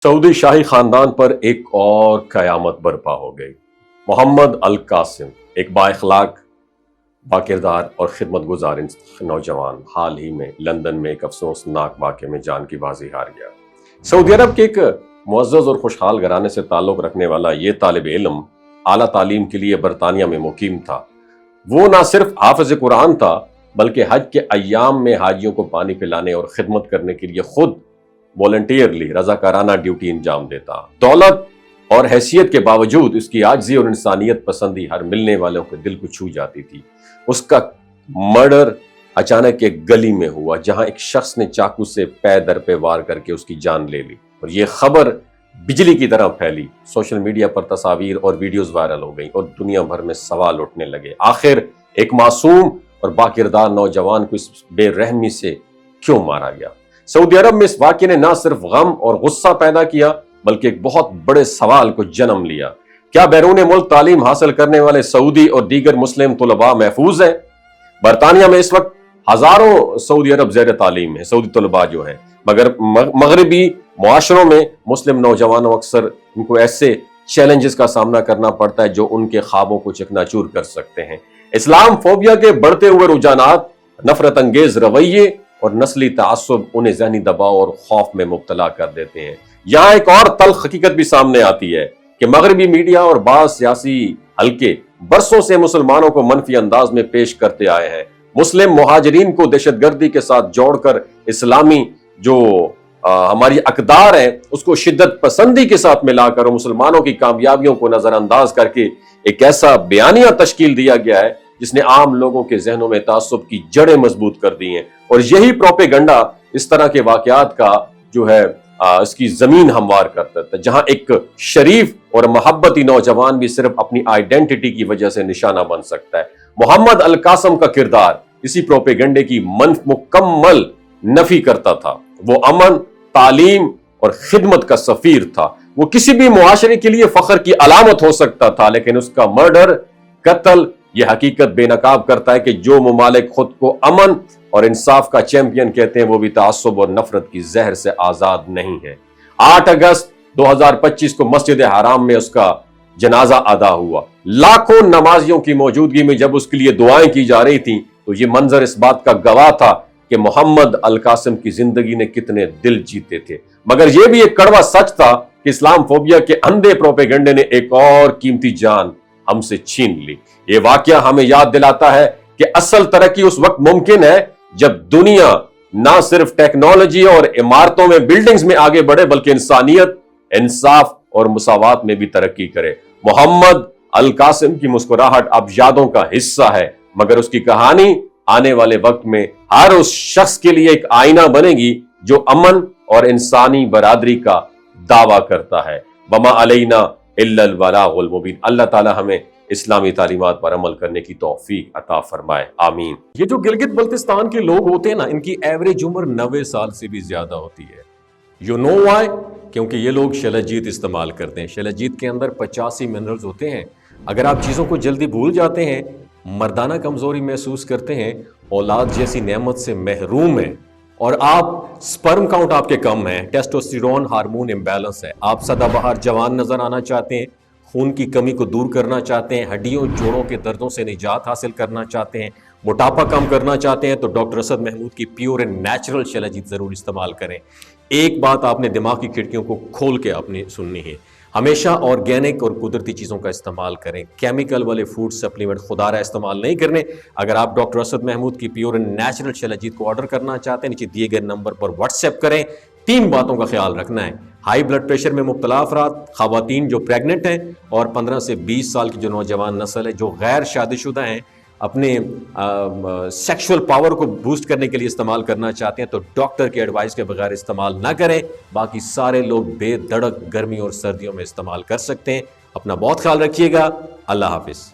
سعودی شاہی خاندان پر ایک اور قیامت برپا ہو گئی۔ محمد القاسم ایک با اخلاق، با کردار اور خدمت گزار نوجوان حال ہی میں لندن میں ایک افسوسناک واقعے میں جان کی بازی ہار گیا۔ سعودی عرب کے ایک معزز اور خوشحال گھرانے سے تعلق رکھنے والا یہ طالب علم اعلیٰ تعلیم کے لیے برطانیہ میں مقیم تھا۔ وہ نہ صرف حافظ قرآن تھا بلکہ حج کے ایام میں حاجیوں کو پانی پلانے اور خدمت کرنے کے لیے خود والنٹیئرلی رضاکارانہ ڈیوٹی انجام دیتا۔ دولت اور حیثیت کے باوجود اس کی عاجزی اور انسانیت پسندی ہر ملنے والوں کے دل کو چھو جاتی تھی۔ اس کا مرڈر اچانک ایک گلی میں ہوا جہاں ایک شخص نے چاقو سے پے در پہ وار کر کے اس کی جان لے لی، اور یہ خبر بجلی کی طرح پھیلی۔ سوشل میڈیا پر تصاویر اور ویڈیوز وائرل ہو گئیں اور دنیا بھر میں سوال اٹھنے لگے، آخر ایک معصوم اور باکردار نوجوان کو اس بے رحمی سے کیوں مارا گیا؟ سعودی عرب میں اس واقعے نے نہ صرف غم اور غصہ پیدا کیا بلکہ ایک بہت بڑے سوال کو جنم لیا۔ کیا بیرون ملک تعلیم حاصل کرنے والے سعودی اور دیگر مسلم طلباء محفوظ ہیں؟ برطانیہ میں اس وقت ہزاروں سعودی عرب زیر تعلیم ہیں، سعودی طلباء جو ہیں، مگر مغربی معاشروں میں مسلم نوجوانوں اکثر ان کو ایسے چیلنجز کا سامنا کرنا پڑتا ہے جو ان کے خوابوں کو چکنا چور کر سکتے ہیں۔ اسلام فوبیا کے بڑھتے ہوئے رجحانات، نفرت انگیز رویے اور نسلی تعصب انہیں ذہنی دباؤ اور خوف میں مبتلا کر دیتے ہیں۔ یہاں ایک اور تلخ حقیقت بھی سامنے آتی ہے کہ مغربی میڈیا اور بعض سیاسی حلقے برسوں سے مسلمانوں کو منفی انداز میں پیش کرتے آئے ہیں۔ مسلم مہاجرین کو دہشت گردی کے ساتھ جوڑ کر اسلامی جو ہماری اقدار ہیں اس کو شدت پسندی کے ساتھ ملا کر اور مسلمانوں کی کامیابیوں کو نظر انداز کر کے ایک ایسا بیانیہ تشکیل دیا گیا ہے جس نے عام لوگوں کے ذہنوں میں تعصب کی جڑیں مضبوط کر دی ہیں، اور یہی پروپیگنڈا اس طرح کے واقعات کا جو ہے اس کی زمین ہموار کرتا ہے، جہاں ایک شریف اور محبتی نوجوان بھی صرف اپنی آئیڈینٹی کی وجہ سے نشانہ بن سکتا ہے۔ محمد القاسم کا کردار اسی پروپیگنڈے کی مکمل نفی کرتا تھا۔ وہ امن، تعلیم اور خدمت کا سفیر تھا۔ وہ کسی بھی معاشرے کے لیے فخر کی علامت ہو سکتا تھا، لیکن اس کا مرڈر، قتل، یہ حقیقت بے نقاب کرتا ہے کہ جو ممالک خود کو امن اور انصاف کا چیمپئن کہتے ہیں وہ بھی تعصب اور نفرت کی زہر سے آزاد نہیں ہے۔ 8 اگست 2025 کو مسجد حرام میں اس کا جنازہ ادا ہوا۔ لاکھوں نمازیوں کی موجودگی میں جب اس کے لیے دعائیں کی جا رہی تھیں تو یہ منظر اس بات کا گواہ تھا کہ محمد القاسم کی زندگی نے کتنے دل جیتے تھے، مگر یہ بھی ایک کڑوا سچ تھا کہ اسلام فوبیا کے اندھے پروپیگنڈے نے ایک اور قیمتی جان ہم سے چھین لی۔ یہ واقعہ ہمیں یاد دلاتا ہے کہ اصل ترقی اس وقت ممکن ہے جب دنیا نہ صرف ٹیکنالوجی اور عمارتوں میں، بلڈنگز میں آگے بڑھے بلکہ انسانیت، انصاف اور مساوات میں بھی ترقی کرے۔ محمد القاسم کی مسکراہٹ اب یادوں کا حصہ ہے، مگر اس کی کہانی آنے والے وقت میں ہر اس شخص کے لیے ایک آئینہ بنے گی جو امن اور انسانی برادری کا دعویٰ کرتا ہے۔ وما علینا الا البلاغ المبین۔ اللہ تعالی ہمیں اسلامی تعلیمات پر عمل کرنے کی توفیق عطا فرمائے، آمین۔ یہ جو گلگت بلتستان کے لوگ ہوتے ہیں نا، ان کی ایوریج عمر 90 سال سے بھی زیادہ ہوتی ہے۔ You know why? کیونکہ یہ لوگ شلجیت استعمال کرتے ہیں۔ شلجیت کے اندر 85 منرلز ہوتے ہیں۔ اگر آپ چیزوں کو جلدی بھول جاتے ہیں، مردانہ کمزوری محسوس کرتے ہیں، اولاد جیسی نعمت سے محروم ہیں، اور آپ سپرم کاؤنٹ آپ کے کم ہیں، ٹیسٹوسٹیرون ہارمون امبیلنس ہے، آپ سدا بہار جوان نظر آنا چاہتے ہیں، خون کی کمی کو دور کرنا چاہتے ہیں، ہڈیوں جوڑوں کے دردوں سے نجات حاصل کرنا چاہتے ہیں، موٹاپا کم کرنا چاہتے ہیں، تو ڈاکٹر اسد محمود کی پیور اینڈ نیچرل شلجیت ضرور استعمال کریں۔ ایک بات آپ نے دماغ کی کھڑکیوں کو کھول کے اپنی سننی ہے، ہمیشہ آرگینک اور قدرتی چیزوں کا استعمال کریں، کیمیکل والے فوڈ سپلیمنٹ خدا رہا استعمال نہیں کرنے۔ اگر آپ ڈاکٹر اسد محمود کی پیور اینڈ نیچرل شلجیت کو آرڈر کرنا چاہتے ہیں، نیچے دیے گئے نمبر پر واٹس ایپ کریں۔ 3 باتوں کا خیال رکھنا ہے: ہائی بلڈ پریشر میں مبتلا افراد، خواتین جو پریگننٹ ہیں، اور 15 سے 20 سال کی جو نوجوان نسل ہے جو غیر شادی شدہ ہیں، اپنے سیکشول پاور کو بوسٹ کرنے کے لیے استعمال کرنا چاہتے ہیں تو ڈاکٹر کے ایڈوائس کے بغیر استعمال نہ کریں۔ باقی سارے لوگ بے دھڑک گرمی اور سردیوں میں استعمال کر سکتے ہیں۔ اپنا بہت خیال رکھیے گا۔ اللہ حافظ۔